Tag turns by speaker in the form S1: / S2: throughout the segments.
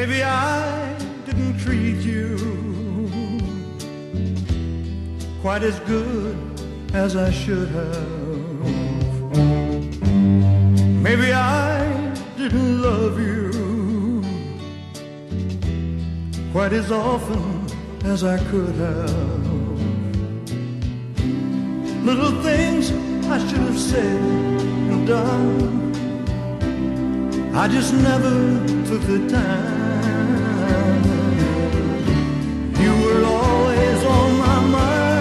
S1: Maybe I didn't treat you quite as good as I should have. Maybe I didn't love you quite as often as I could have. Little things I should have said and done, I just never took the time. You were always on my mind.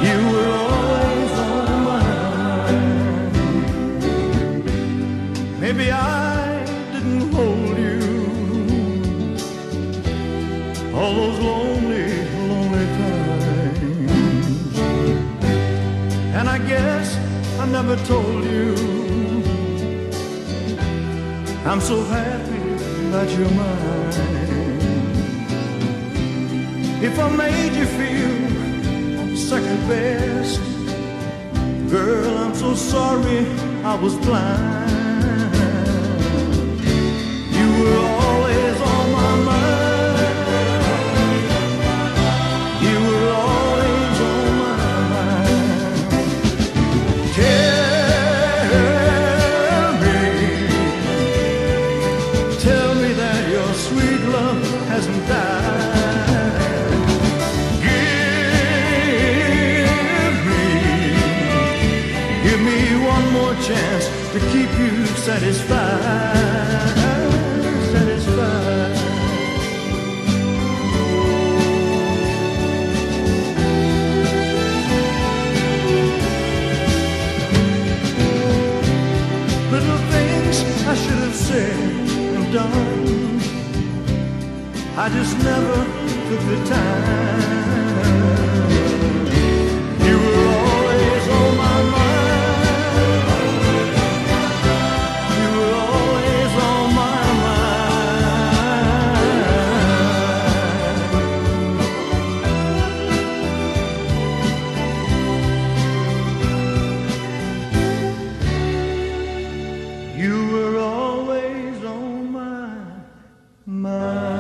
S1: You were always on my mind. Maybe I didn't hold you all those lonely, lonely times. And I guess I never told you I'm so happy that you're mine. If I made you feel second best, girl, I'm so sorry I was blind. You were always on my mind. You were always on my mind. Tell me that your sweet love hasn't died. Give me one more chance to keep you satisfied, satisfied. Little things I should have said and done, I just never took the time. You were always on my mind. You were always on my mind. You were always on my mind.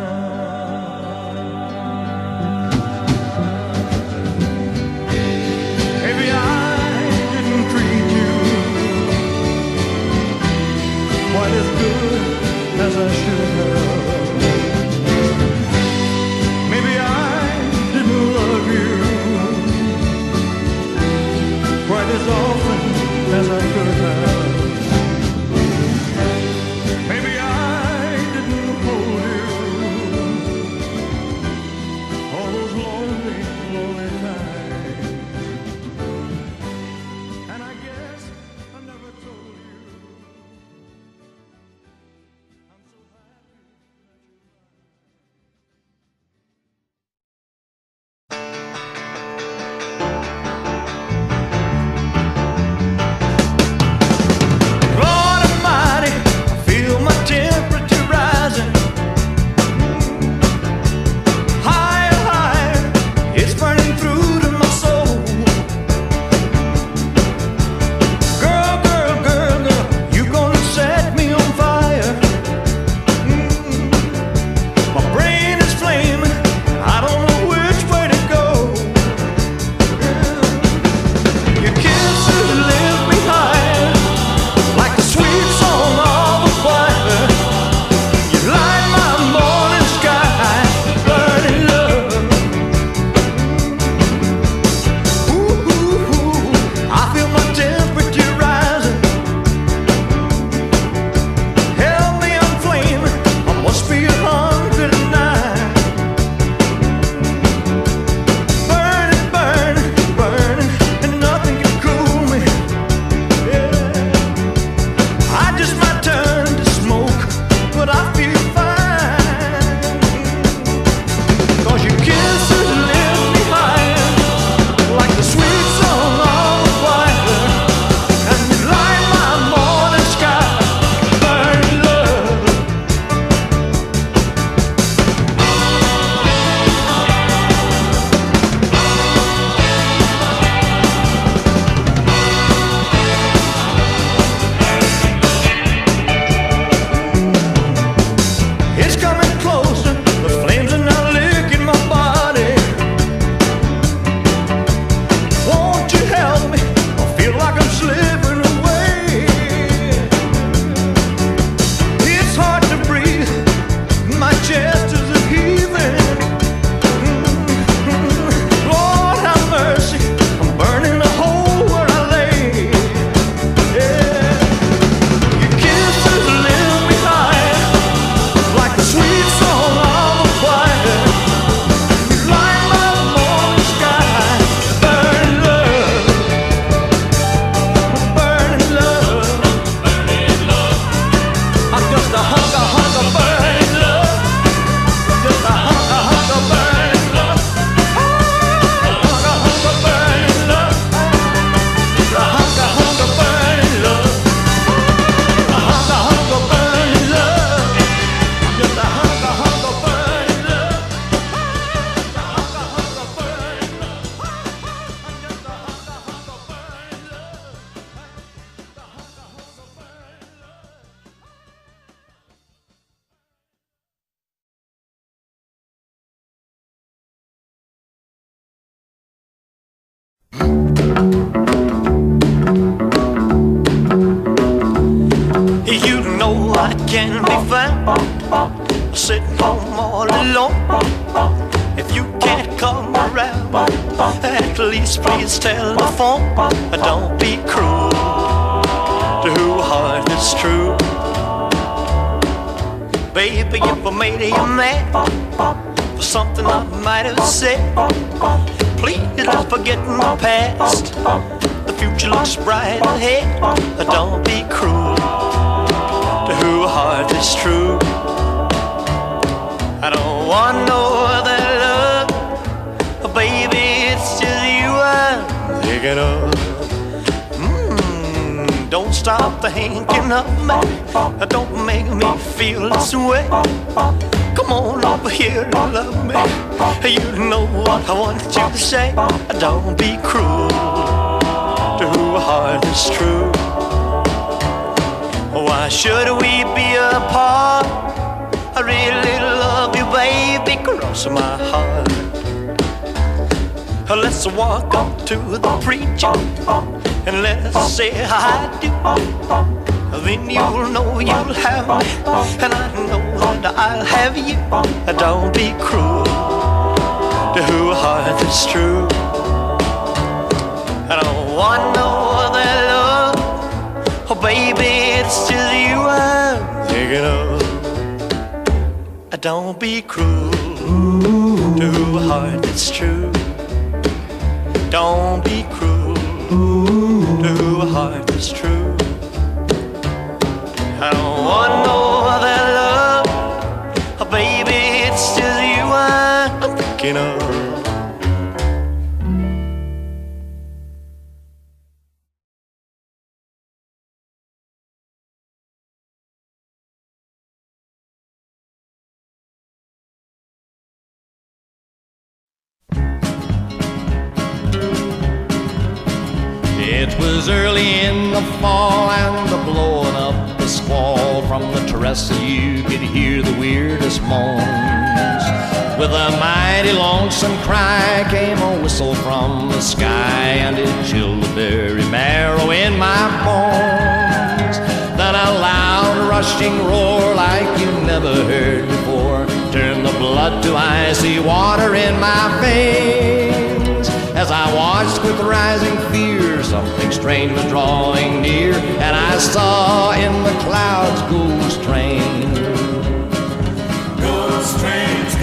S1: You know I can be found sitting home all alone. If you can't come around, at least please telephone. Don't be cruel to who heart is true. Baby, if I made you mad for something I might have said, please don't forget my past. The future looks bright ahead. Don't be cruel to who heart is true. I don't want no other love, baby, it's just you I'm thinking of. Don't stop thinking of me, don't make me feel this way. Come on over here and love me. You know what I want you to say. Don't be cruel to who heart is true. Why should we be apart? I really love you, baby, cross my heart. Let's walk up to the preacher and let's say I do. Then you'll know you'll have me, and I know that I'll have you. Don't be cruel to who heart is true. I don't want no other love, oh baby, it's just you I'm thinking of. Don't be cruel to who heart that's true. Don't be cruel to who heart that's true. I don't want no other love, oh baby, it's just you I'm thinking of.
S2: It was early in the fall and the blowing up the squall. From the terrace you could hear the weirdest moans. With a mighty lonesome cry came a whistle from the sky, and it chilled the very marrow in my bones. Then a loud rushing roar like you never heard before turned the blood to icy water in my veins. As I watched with rising fear, something strange was drawing near, and I saw in the clouds ghost trains.
S3: Ghost trains,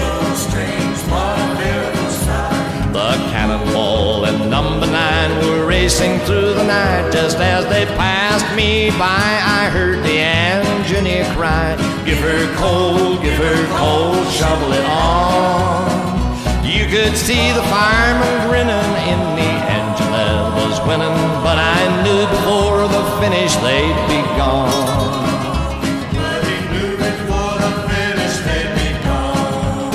S3: what a fearful sight.
S2: The cannonball and number 9 were racing through the night. Just as they passed me by, I heard the engineer cry, give her coal, shovel it on. You could see the fireman grinning in the engine that was winning, but I knew before the finish they'd be gone.
S3: But he knew before the finish they'd be gone.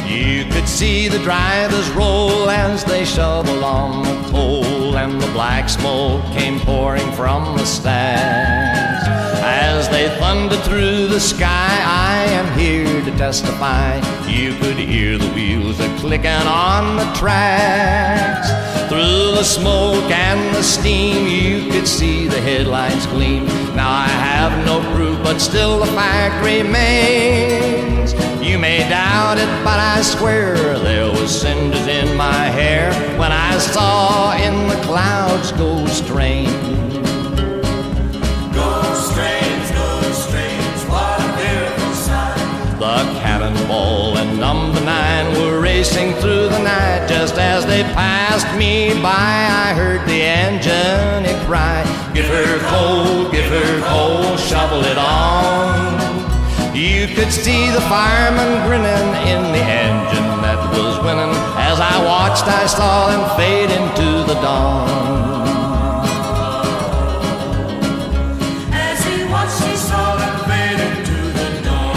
S2: You could see the drivers roll as they shoveled on the coal, and the black smoke came pouring from the stacks. As they thundered through the sky, I am here to testify, you could hear the wheels a-clicking on the tracks. Through the smoke and the steam, you could see the headlights gleam. Now I have no proof, but still the fact remains. You may doubt it, but I swear there was cinders in my hair when I saw in the clouds ghost trains. The cannonball and number 9 were racing through the night. Just as they passed me by, I heard the engine cry, give her coal, shovel it on. You could see the fireman grinning in the engine that was winning. As I watched, I saw them fade into the dawn.
S3: As he watched, he saw them fade into the dawn.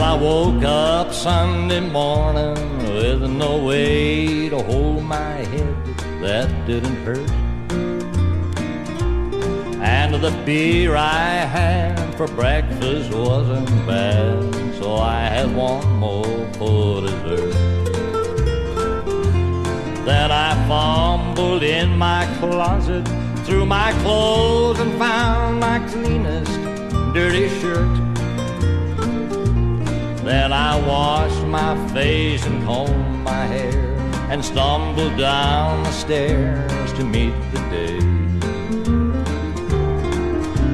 S2: I woke up Sunday morning with no way to hold my head that didn't hurt. And the beer I had for breakfast wasn't bad, so I had one more for dessert. Then I fumbled in my closet, threw my clothes and found my cleanest dirty shirt. Then I washed my face and combed my hair and stumbled down the stairs to meet the day.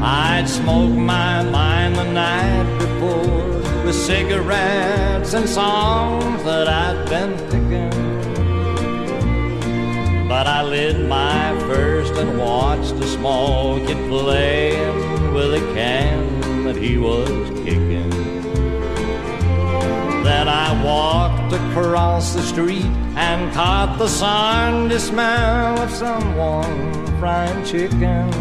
S2: I'd smoked my mind the night before with cigarettes and songs that I'd been picking. But I lit my first and watched a small kid playing with a can that he was kicking. Then I walked across the street and caught the Sunday smell of someone frying chicken.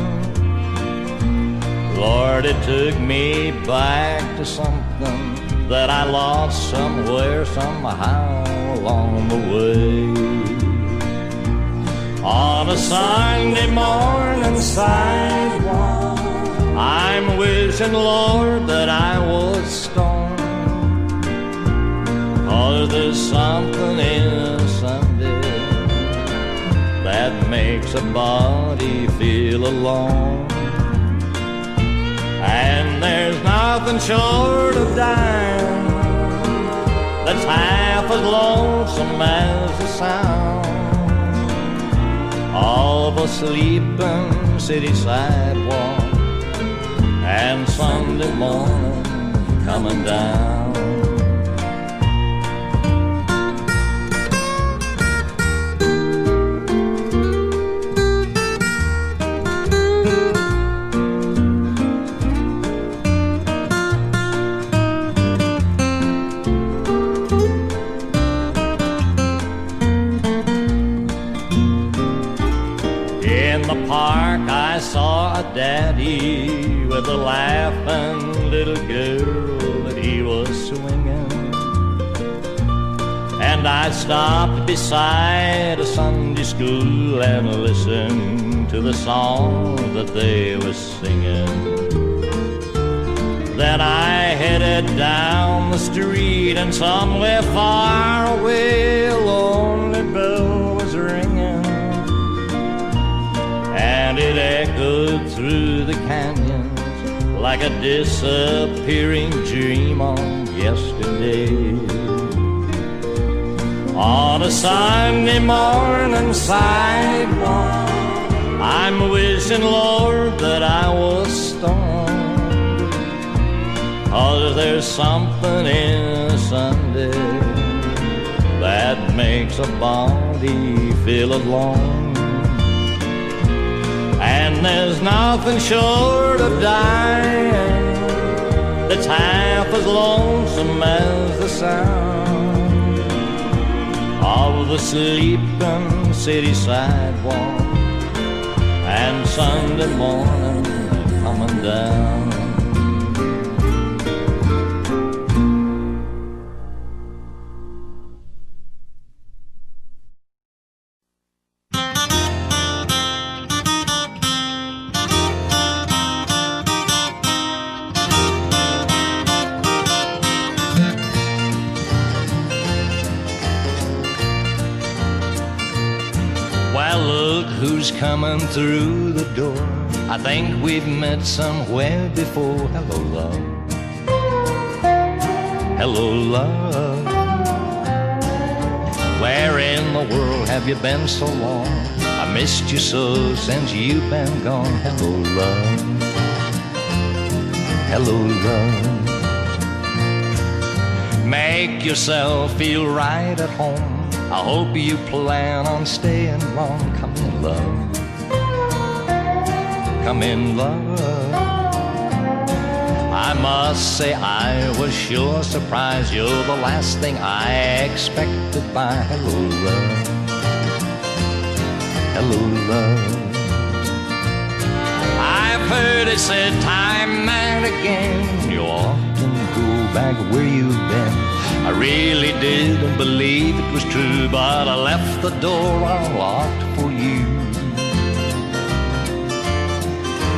S2: Lord, it took me back to something that I lost somewhere, somehow along the way. On a Sunday morning sidewalk, I'm wishing, Lord, that I was stoned. 'Cause there's something in a Sunday that makes a body feel alone. And there's nothing short of dying that's half as lonesome as the sound of a sleeping city sidewalk and Sunday morning coming down. I saw a daddy with a laughing little girl that he was swinging. And I stopped beside a Sunday school and listened to the songs that they were singing. Then I headed down the street and somewhere far away a lonely bell was ringing. And it echoed through the canyons like a disappearing dream on yesterday. On a Sunday morning sidewalk, I'm wishing, Lord, that I was stoned. 'Cause there's something in a Sunday that makes a body feel alone. And there's nothing short of dying that's half as lonesome as the sound of the sleeping city sidewalk and Sunday morning coming down. Who's coming through the door? I think we've met somewhere before. Hello, love. Hello, love. Where in the world have you been so long? I missed you so since you've been gone. Hello, love. Hello, love. Make yourself feel right at home. I hope you plan on staying long. Come in, love. Come in, love. I must say I was sure surprised. You're the last thing I expected by hello, love. Hello, love. I've heard it said time and again, you often go back where you've been. I really didn't believe it was true, but I left the door unlocked for you.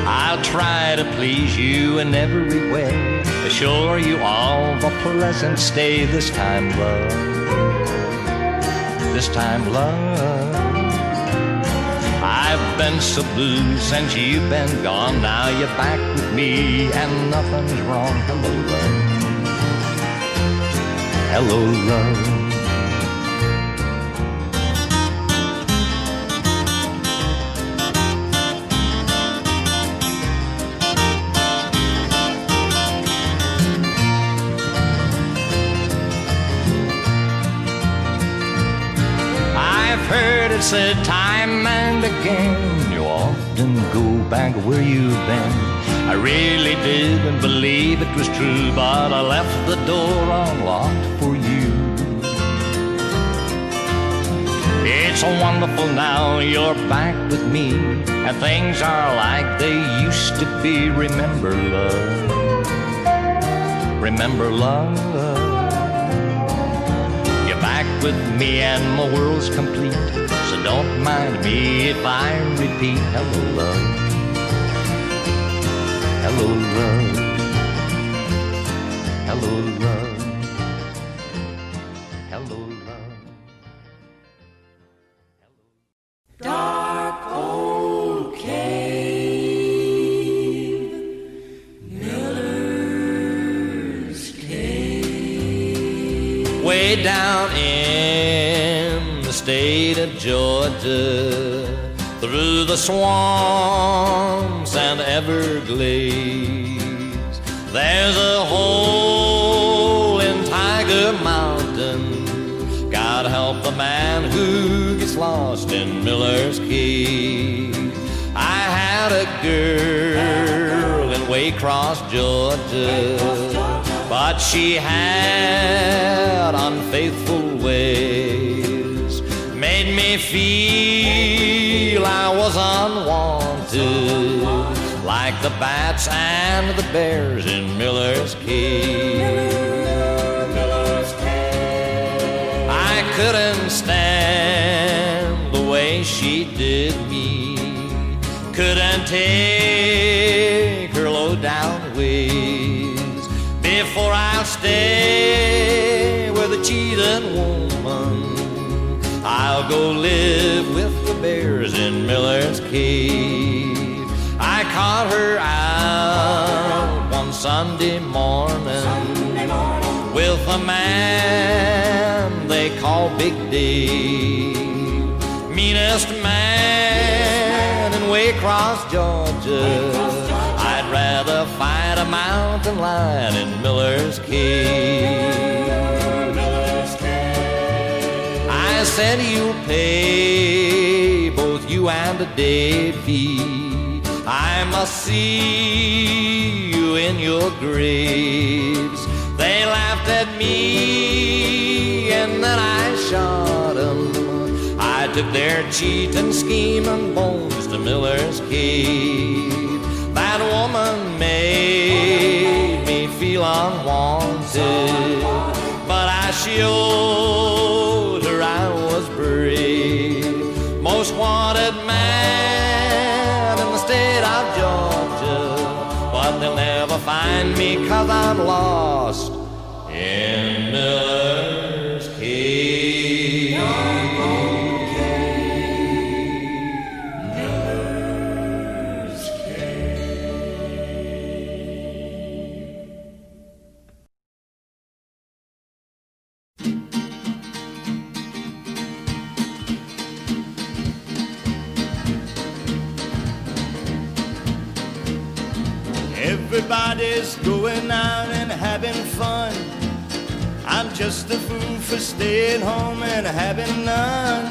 S2: I'll try to please you in every way, assure you all of a pleasant stay. This time, love, this time, love. I've been so blue since you've been gone. Now you're back with me and nothing's wrong. Hello, love. Hello, love. I've heard it said time and again, you often go back where you've been. I really didn't believe it was true, but I left the door unlocked for you. It's wonderful now you're back with me, and things are like they used to be. Remember, love. Remember, love. Back with me and my world's complete, so don't mind me if I repeat. Hello, love. Hello, love. Hello, love. Hello, love.
S3: Dark old cave, Miller's Cave.
S2: Way down in the state of Georgia, through the swamps and Everglades, there's a hole in Tiger Mountain. God help the man who gets lost in Miller's Cave. I had a girl in Waycross, Georgia, but she had unfaithful ways, made me feel I was unwanted, like the bats and the bears in Miller's Cave. I couldn't stand the way she did me, couldn't take her low down ways. Before I'll stay with a cheating woman, I'll go live with the bears in Miller's Cave. I caught her out one Sunday morning with a man they call Big Dave, meanest man in Waycross, Georgia. I'd rather fight a mountain lion in Miller's Cave. I said you'll pay, both you and Davy. I must see you in your graves. They laughed at me and then I shot them. I took their cheating, scheming bones to Miller's Cave. That woman made me feel unwanted, but I showed her I was brave. Most wanted man in the state of Georgia, but they'll never find me 'cause I'm lost in Miller's Cave. Miller's
S1: Everybody's going out and having fun. I'm just a fool for staying home and having none.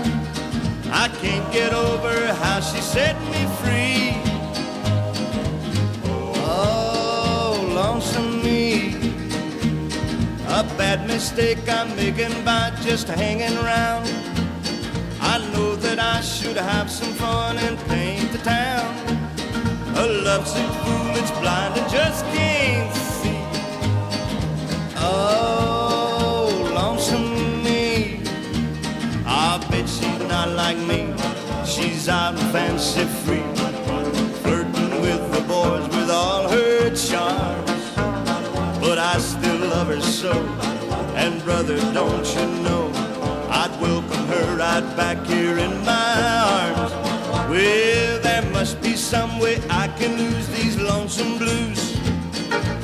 S1: I can't get over how she set me free. Oh, lonesome me. A bad mistake I'm making by just hanging around. I know that I should have some fun and paint the town. A lovesick fool that's blind and just can't see.
S4: Oh, lonesome me. I bet she's not like me. She's out and fancy free, flirting with the boys with all her charms. But I still love her so, and brother, don't you know, I'd welcome her right back here in my arms. Well, there must be some way I can lose these lonesome blues,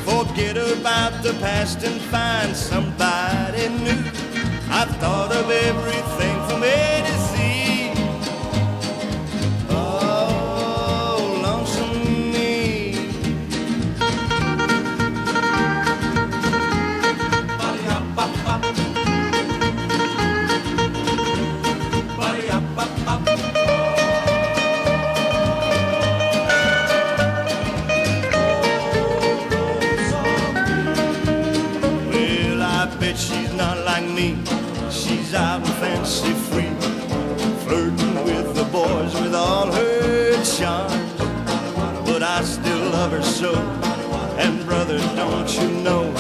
S4: forget about the past and find somebody new. I've thought of everything from A to Z. Oh, lonesome me. Well, I bet she's not like me. She's out and fancy free, flirting with the boys with all her charms. But I still love her so, and brother, don't you know,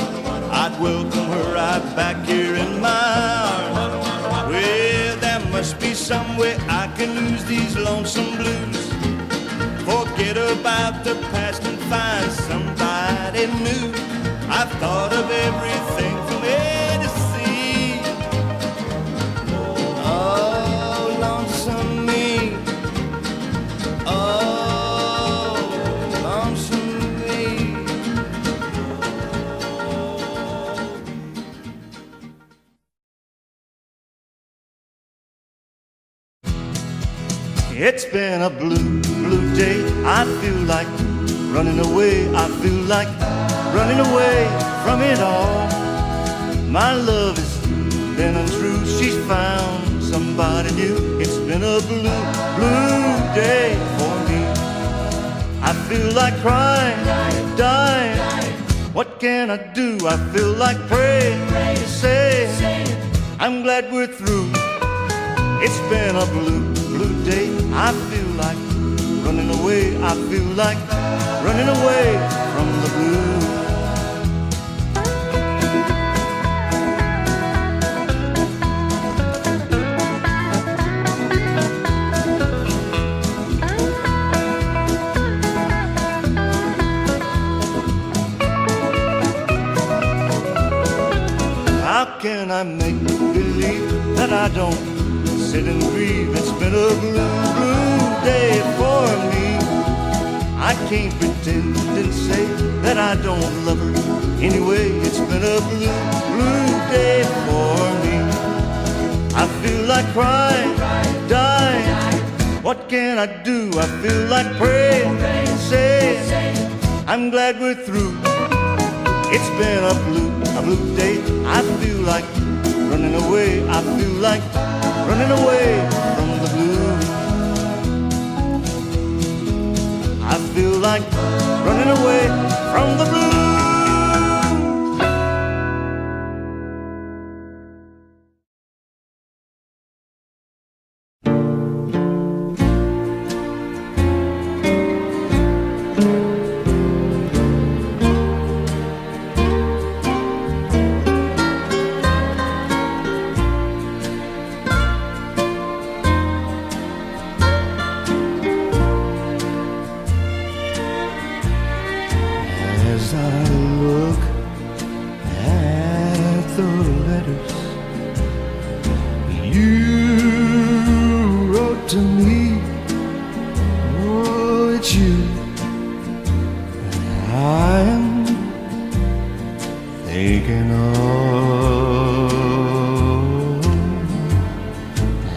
S4: I'd welcome her right back here in my arms. Well, there must be some way I can lose these lonesome blues, forget about the past and find somebody new. I've thought of everything from A to Z. Oh, lonesome me. Oh, lonesome me. It's been a blue, blue day. I feel like running away. I feel like running away from it all. My love has been untrue. She's found somebody new. It's been a blue, blue day for me. I feel like crying, dying. What can I do? I feel like praying, saying, I'm glad we're through. It's been a blue, blue day. I feel like running away. I feel like running away from the blue. How can I make believe that I don't sit and grieve? It's been a blue, blue day for me. I can't pretend and say that I don't love her anyway. It's been a blue, blue day for me. I feel like crying, dying. What can I do? I feel like praying, saying, I'm glad we're through. It's been a blue day. I feel like running away. I feel like running away from the blue. I feel like running away from the blue. As I look at the letters you wrote to me, oh, it's you that I am thinking of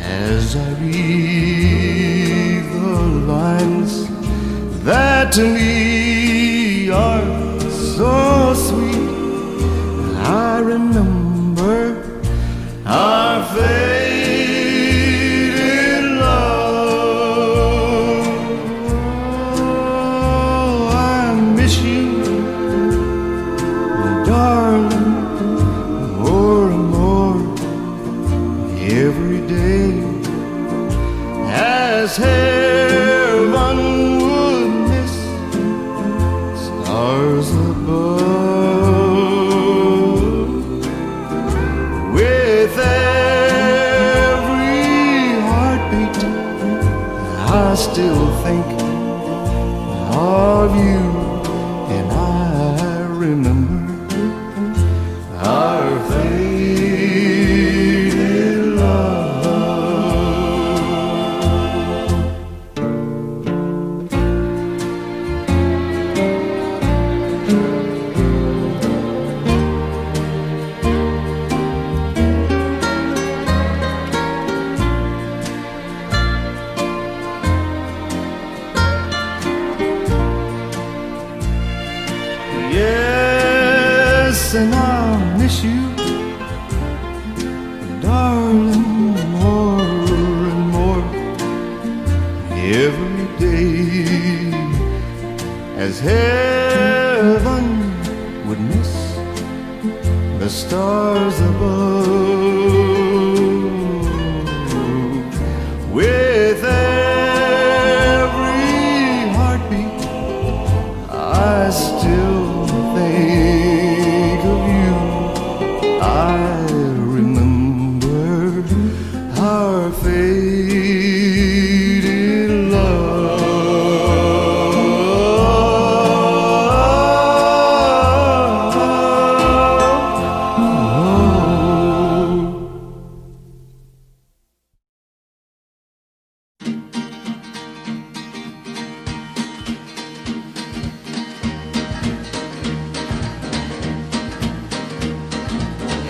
S4: as I read the lines that to me are so sweet. I remember our faded love. Oh, I miss you, darling, more and more every day. As heaven would miss stars above. still think of you, and I remember our faded love. Yes, and I'll miss you, darling, more and more every day, as heaven would miss the stars above. With every heartbeat I still think of you. I remember our faded love.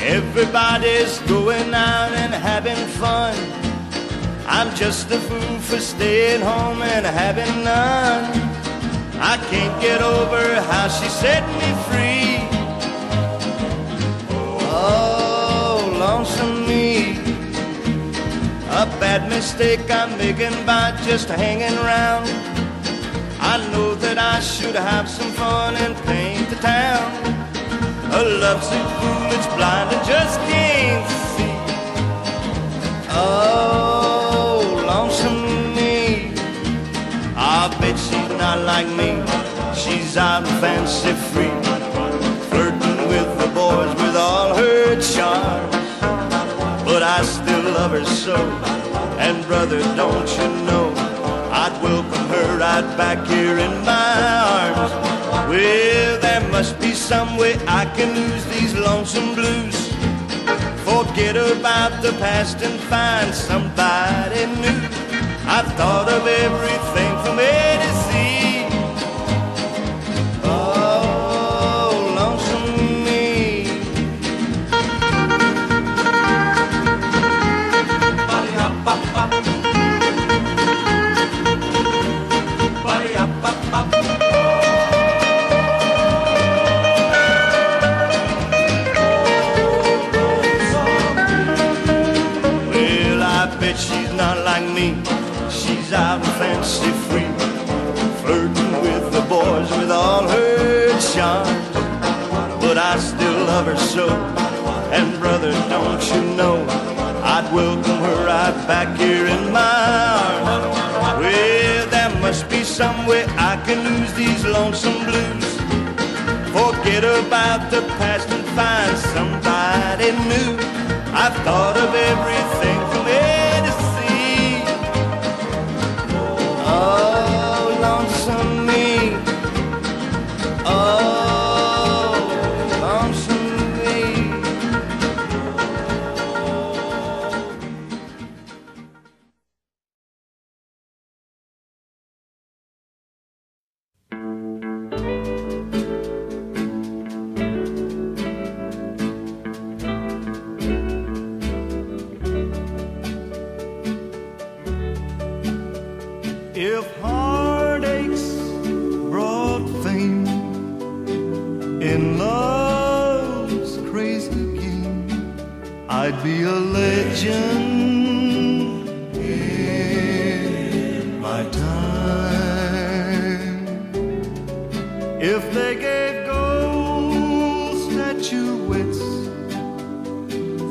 S1: Everybody's going out and having fun. I'm just a fool for staying home and having none. I can't get over how she set me free. Oh, lonesome me. A bad mistake I'm making by just hanging around. I know that I should have some fun and paint the town. A lovesick fool that's blind and just can't see. Oh, lonesome me. I bet she's not like me. She's out and fancy free, flirting with the boys with all her charms. But I still love her so, and brother, don't you know, I'd welcome her right back here in my arms. Well, there must be some way I can lose these lonesome blues, forget about the past and find somebody new. I've thought of everything from A to Z. Oh, lonesome me. She's not like me. She's out and fancy free, flirting with the boys with all her charms. But I still love her so, and brother, don't you know, I'd welcome her right back here in my arms. Well, there must be some way I can lose these lonesome blues, forget about the past and find somebody new. I've thought of everything from A to Z. Oh, lonesome me. Oh, lonesome me.
S4: If heartaches brought fame in love's crazy game, I'd be a legend in my time. If they gave gold statuettes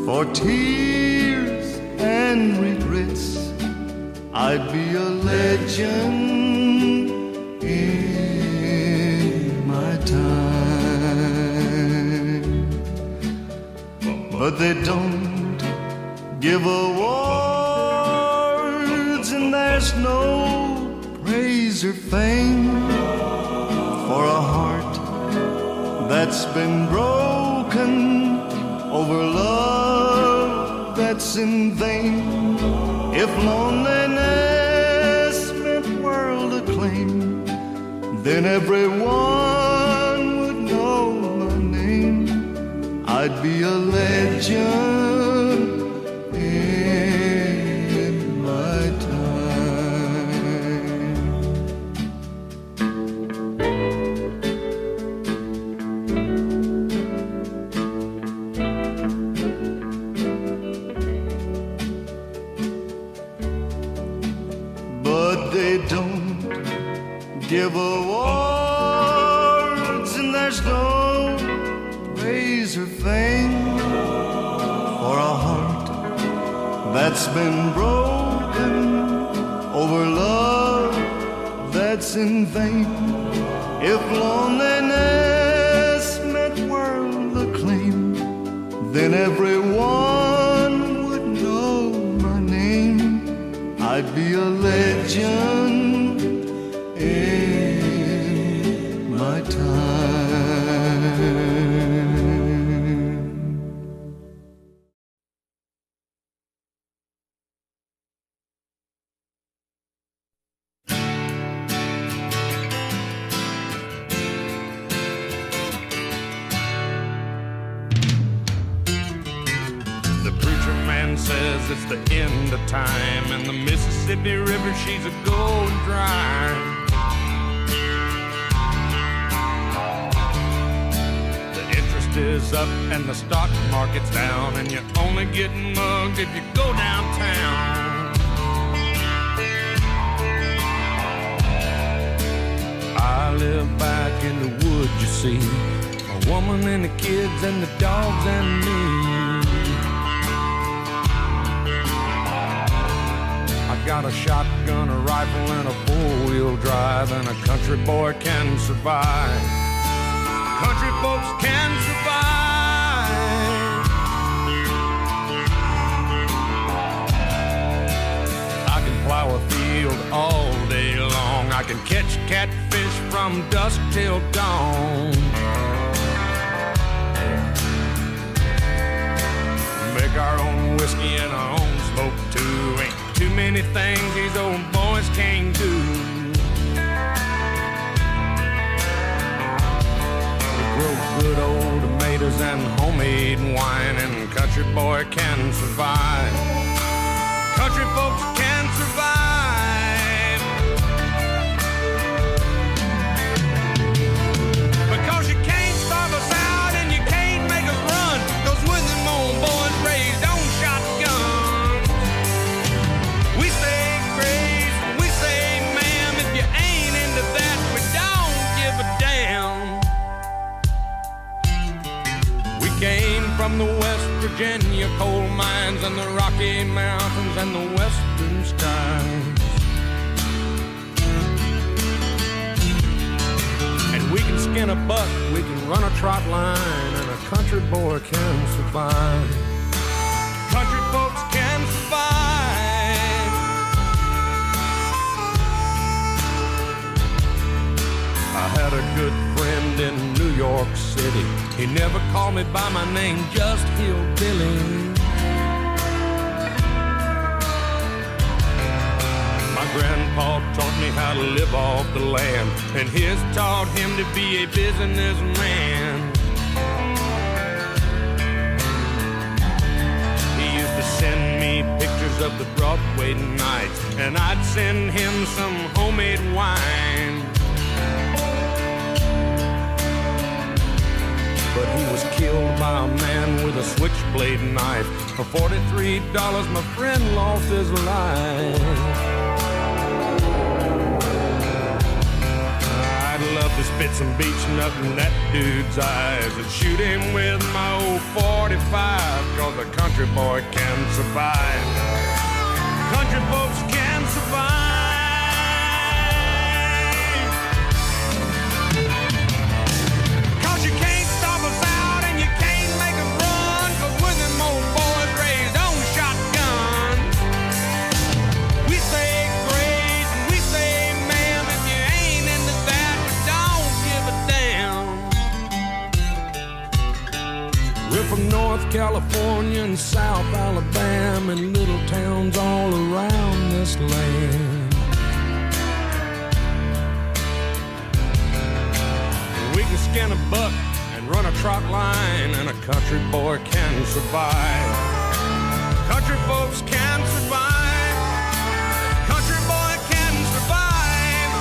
S4: for tears and regrets, I'd be a legend in my time. But they don't give awards, and there's no razor fame for a heart that's been broken over love that's in vain. If loneliness meant world acclaim, then everyone would know my name. I'd be a legend in my time. But they don't give awards, and there's no razor fame for a heart that's been broken over love that's in vain. If loneliness meant world acclaim, then everyone would know my name. I'd be a legend in my time.
S5: The preacher man says it's the end of time, and the Mississippi River, she's a going dry. The interest is up and the stock market's down, and you're only getting mugged if you go downtown. I live back in the woods, you see, a woman and the kids and the dogs and me. I got a shotgun, a rifle, and a four-wheel drive, and a country boy can survive. Country folks can survive. I can plow a field all day long. I can catch catfish from dusk till dawn. Make our own whiskey and our own smoke too. Ain't too many things these old boys can't do. We grow good old tomatoes and homemade wine, and country boy can survive. Country folks can survive. Because you can't starve us out and you can't make us run. Those with them old boys raised on shotguns. We say grace, we say ma'am. If you ain't into that, we don't give a damn. We came from the West Virginia coal mines and the Rocky Mountains and the western skies. And we can skin a buck, we can run a trot line, and a country boy can survive. Country folks can survive. I had a good friend in New York City. He never called me by my name, just Hillbilly. My grandpa taught me how to live off the land, and his taught him to be a businessman. He used to send me pictures of the Broadway nights, and I'd send him some homemade wine. But he was killed by a man with a switchblade knife. For $43, my friend lost his life. I'd love to spit some beach nut in that dude's eyes and shoot him with my old 45, 'cause a country boy can survive. Country folks can survive. California and South Alabama and little towns all around this land. We can skin a buck and run a trot line, and a country boy can survive. Country folks can survive. Country boy can survive.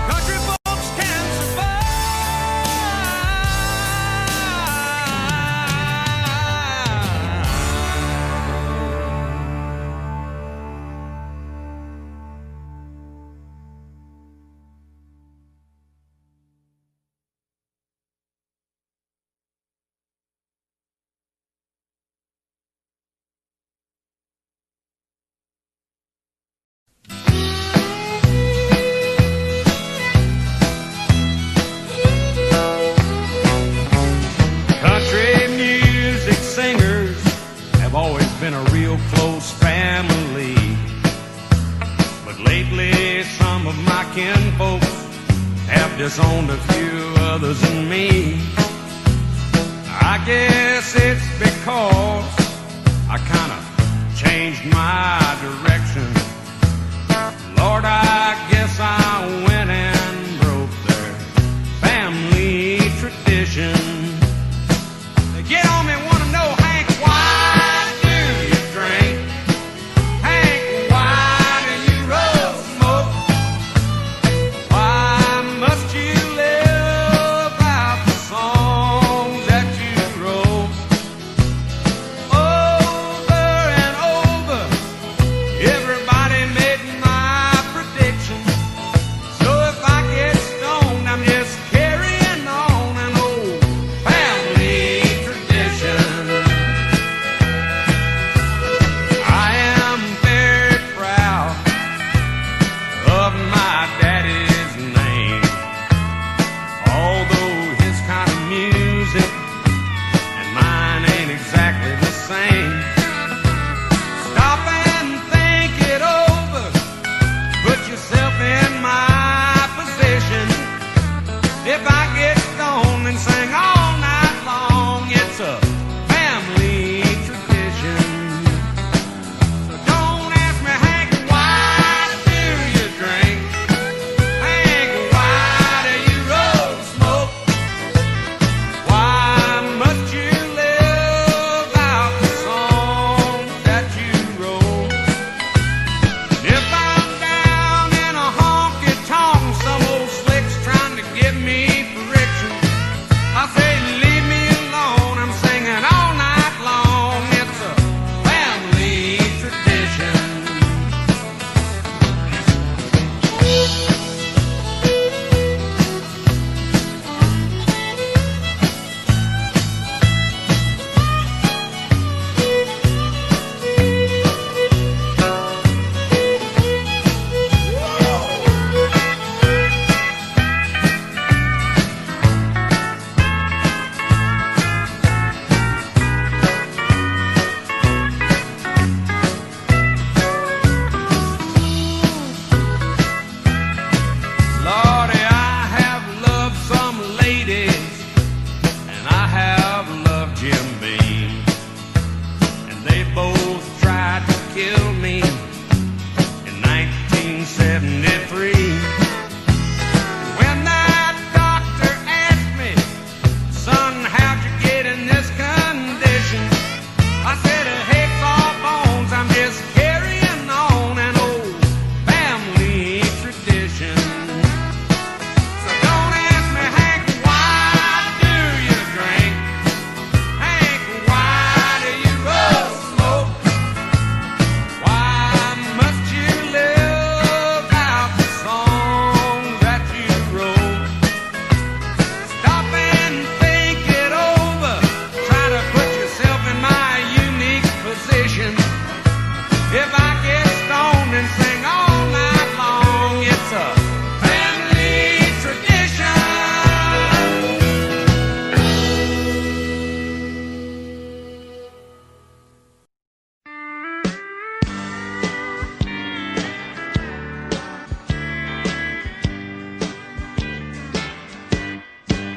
S5: Country folks can survive. Been a real close family, but lately some of my kinfolks have disowned a few others than me. I guess it's because I kind of changed my direction. Lord, I guess I went and broke their family tradition. They get on me, want to know, Hank, why?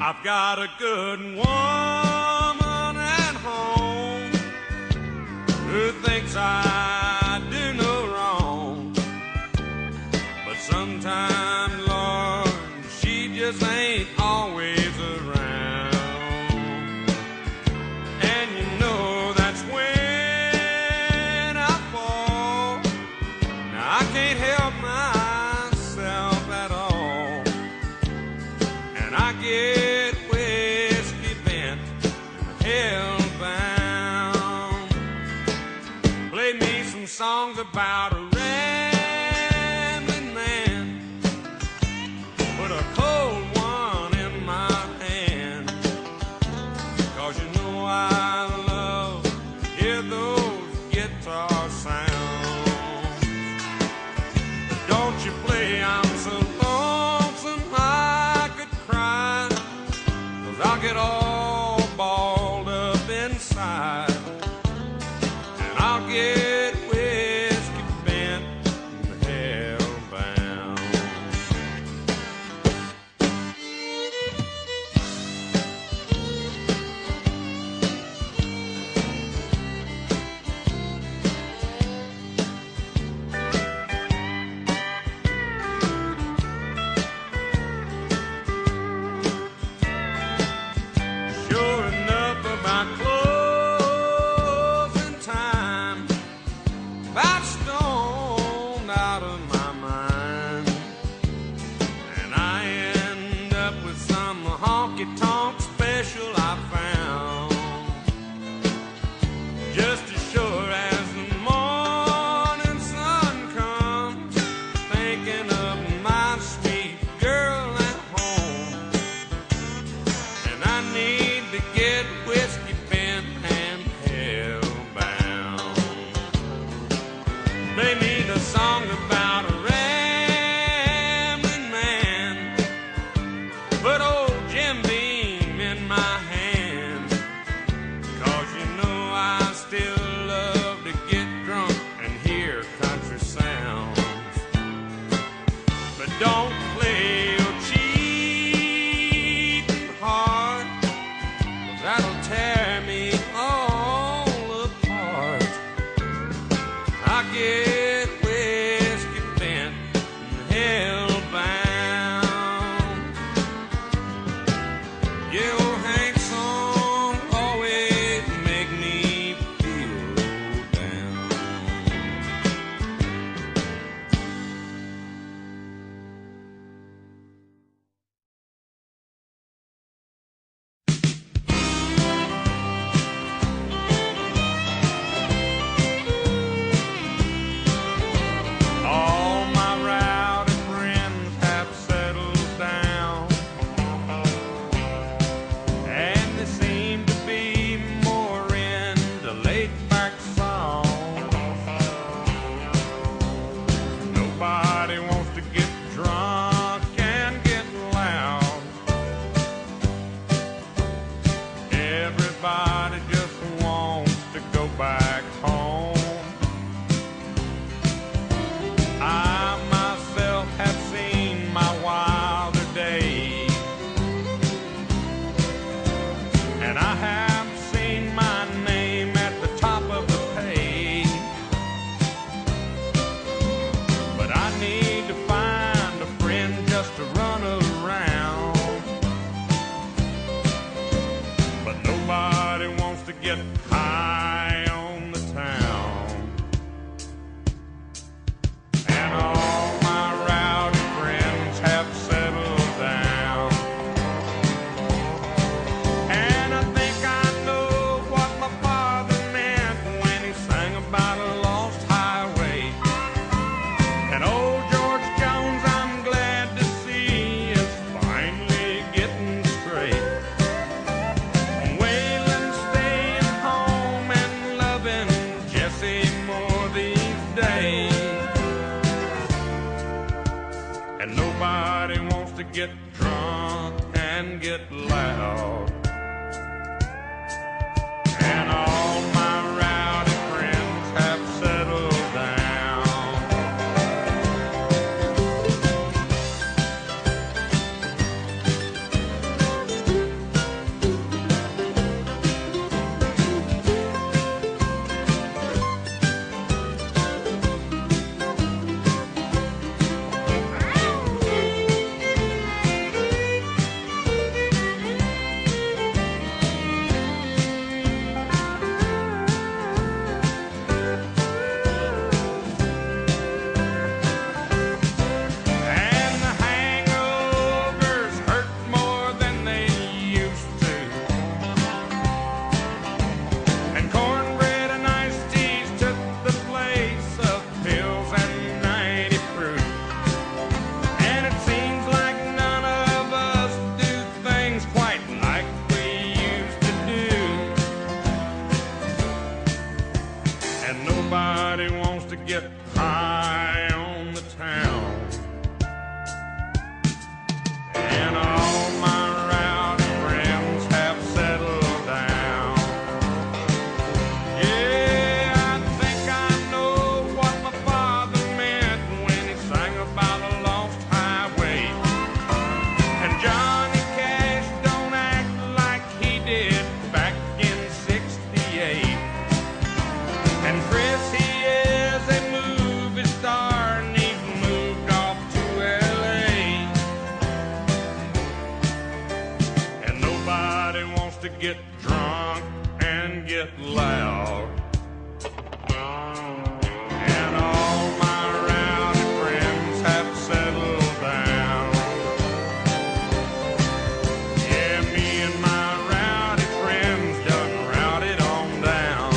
S5: I've got a good woman at home. who thinks I do no wrong. But sometimes, Lord, she just ain't always around. And you know that's when I fall. Now I can't help myself at all, and I get whiskey bent and hell-bound. Play me some songs about a rambling man, put a cold one in my hand, 'cause you know I love to hear those guitar sounds. Don't you play, I'm so lonesome I could cry, 'cause I'll get all balled up inside, and I'll get whiskey bent and hell-bound. Sure enough, about closing time, about stoned out of my mind, and I end up with some honky-tonk special I found. Just as sure as the morning sun comes, thinking of my sweet girl at home, and I need to get whiskey bent and hell-bound. They need a song about a rambling man, put old Jim Beam in my hand, 'cause you know I still love to get drunk and hear country sounds. But don't play your cheating heart, 'cause that'll tear me all apart. I get whiskey bent and hell-bound. Yeah, old Hank song always make me feel low down. All my rowdy friends have settled down, and they seem to be more into laid-back songs. Nobody wants to get drunk and get loud. Everybody just wants to go back home. I myself have seen my wilder days, and I have seen my name at the top of the page. But I need to find a friend just to run around. But nobody wants to get high on the town. And all my rowdy friends have settled down, and I think I know what my father meant when he sang about a lost highway. And old George Jones, I'm glad to see, is finally getting straight. Waylon's staying home and loving Jesse more these days. And nobody wants to get drunk and get loud. And all my rowdy friends have settled down. nobody wants to get high on the town. And all my rowdy friends have settled down. Yeah, I think I know what my father meant when he sang about a lost highway. And Johnny Cash don't act like he did back in '68. And Chris, he is a movie star and he's moved off to LA. And nobody wants to get drunk and get loud. And all my rowdy friends have settled down. Yeah, me and my rowdy friends done routed on down.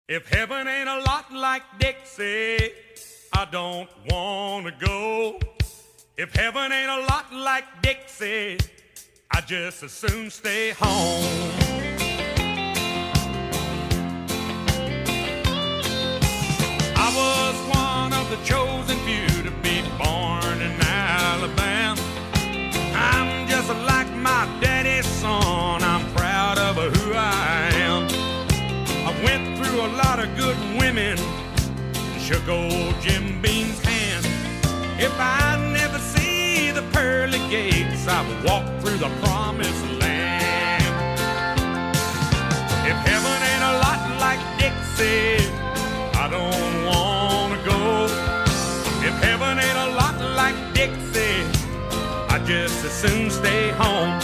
S5: If heaven ain't a lot like Dixie, I don't wanna go. If heaven ain't a lot like Dixie, I just as soon stay home. I was one of the chosen few to be born in Alabama. I'm just like my daddy's son, I'm proud of who I am. I went through a lot of good women and shook old Jim Beam's hand. If I'd never see the pearly gates, I would walk through the promised land. If heaven ain't a lot like Dixie, I don't wanna go. If heaven ain't a lot like Dixie, I just as soon stay home.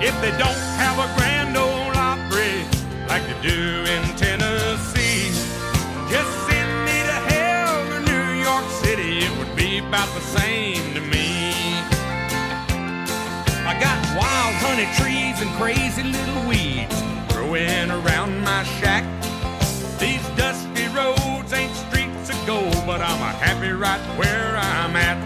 S5: If they don't have a grand ole Opry like they do in Tennessee, just send me to hell or New York City, it would be about the same to me. I got wild honey trees and crazy little weeds growing around my shack. These dusty roads ain't streets of gold, but I'm happy right where I'm at.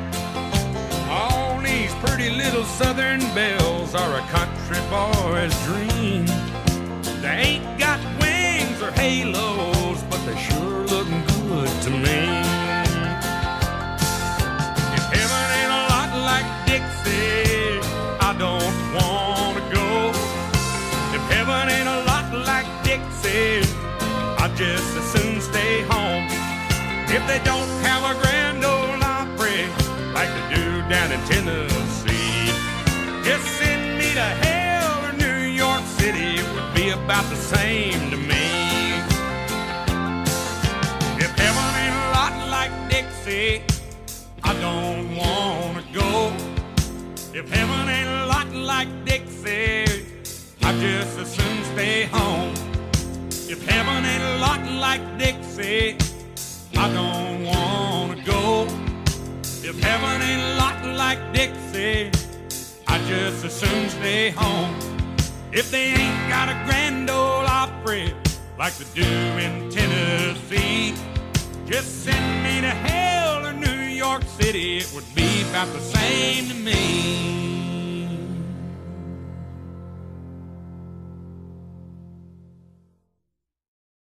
S5: All these pretty little southern belles are a country boy's dream. They ain't got wings or halos, but they sure look good to me. If heaven ain't a lot like Dixie, I don't wanna go. If heaven ain't a lot like Dixie, I just as soon stay home. If they don't have a grand ole Opry like they do down in Tennessee, just send me to hell or New York City, it would be about the same to me. If heaven ain't a lot like Dixie, I don't wanna go. If heaven ain't a lot like Dixie, I just as soon stay home. If heaven ain't a lot like Dixie, I don't wanna go. If heaven ain't a lot like Dixie, I just as soon stay home. If they ain't got a grand ole Opry like they do in Tennessee, just send me to hell or New York City, it would be about the same to me.